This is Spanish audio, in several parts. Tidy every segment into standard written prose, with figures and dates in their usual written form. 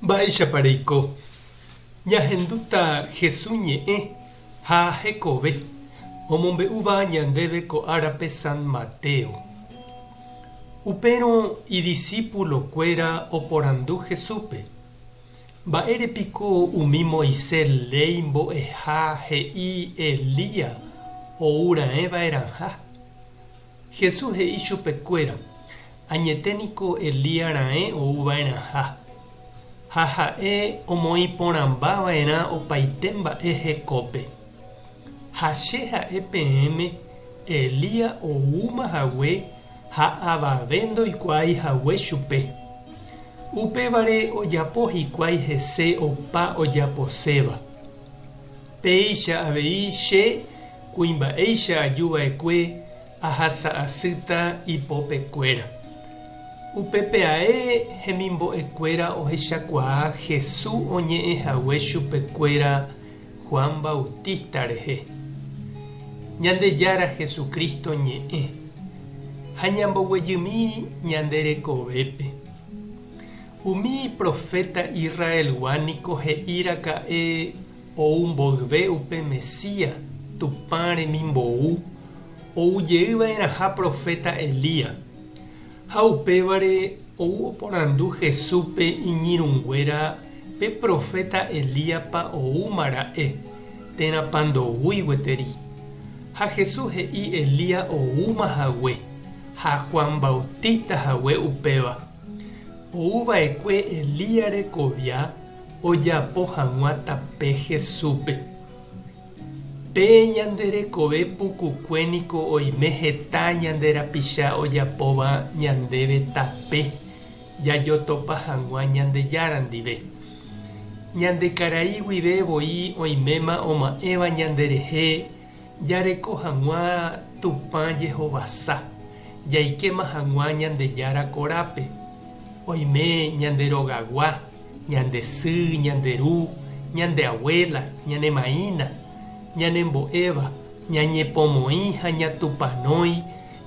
Mba'éichapareiko. Ñahendu ta Hesu Ñe'ê ha hekove omombe'úva ñandéve ko árape San Mateo. Upérõ idiscípulokuéra oporandu Jesúpe. Mba'érepiko umi Moisés ley mbo'eha he'i Elía oura'ẽva'erãha. Hesu he'i chupekuéra: añeténiko Elía ra'ẽ ouva'erãha. Ha ha'e omoĩporãmbava'erã opaite mba'e hekópe. Ha che ha'e peẽme Elía oúmahague ha avave ndoikuaahague chupe. Upévare ojapo hikuái hese opa ojaposéva. Péicha avei che kuimba'éicha ajuva'ekue ahasa'asýta ipopekuéra. Upepeae hemimbo'ekuéra ohechakuaa Hesu oñe'ẽhague chupekuéra Juan Bautista rehe. Ñandejára Jesucristo ñe'ẽ ha ñamboguejymi ñanderekovépe. Umi profeta Israelguániko he'íraka'e oumboyve upe Mesías tupã remimbou oujeýva'erãha profeta Elía. Ha upévare oporandu Jesúpe iñirũnguéra pe profeta Elíapa oúmara'e térãpa ndoúi ha Jesús he'i Elía oúmahague ha Juan Bautista hague upéva. Ouva'ekue Elía rekovia ojapo hag̃ua tape Jesúpe. Pe ñanderekove pukukuéniko oime heta ñanderapicha ojapóva ñandéve tape jajotópa hag̃ua ñandejára ndive. Ñandekarai guivevoi oiméma oma'ẽva ñanderehe jareko hag̃ua tupã jehovasa jaikéma hag̃ua ñandejára korápe. Oime ñanderogagua, ñandesy, ñanderu, ñandeabuela, ñanemaína, ñanembo'éva, ñañepomoĩ ha ñatupanói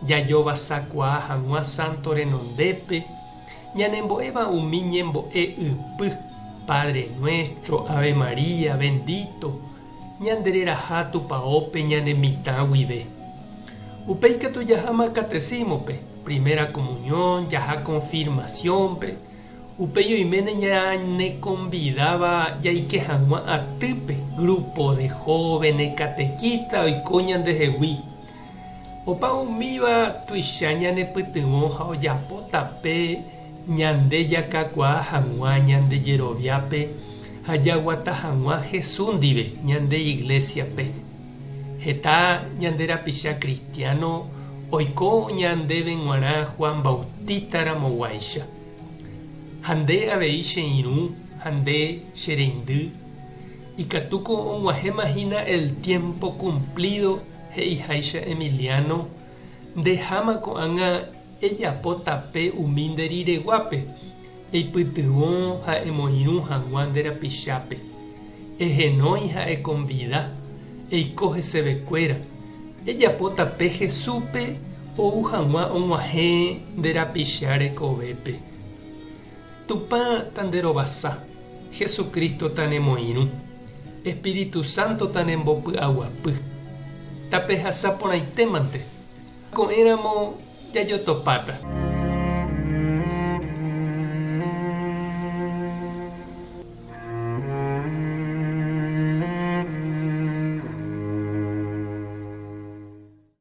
jajovasakuaa hag̃ua santo renondépe, ñanembo'éva umi ñembo'e ypy Padre Nuestro, Ave María, bendito, ñandereraha tupaópe ñanemitã guive. Upéikatu jaháma catecismope, primera comunión, jaha confirmaciónpe. Upéi oiméne ñane convidaba jaike hag̃ua atýpe grupo de jóvenes catequista oiko ñandehegui. Opa umíva tuicha ñanepytyvõ ha ojapo tape ñande jakakuaa hag̃ua ñande jeroviápe ha jaguata hag̃ua Jesús ndive ñande iglesiape. Heta ñanderapicha cristiano oiko ñandéve g̃uarã Juan Bautista ramog̃uáicha. Hande avei che irũ, hande che reindy. Ikatúko og̃uahẽmahína el tiempo cumplido he'iháicha Emiliano ndeháma ko'ág̃a ejapo tape umi nderireguápe eipytyvõ ha emoirũ hag̃ua nderapichápe. Ehenói ha econvida eiko hesevekuéra. Ejapo tape Jesúpe ou hag̃ua og̃uahẽ nderapicha rekovépe. Tupã tanderovasa, Jesucristo tanemoirũ, Espíritu Santo tanembopy'aguapy. Tapehasa porãitémante. Ko'ẽramo jajotopáta.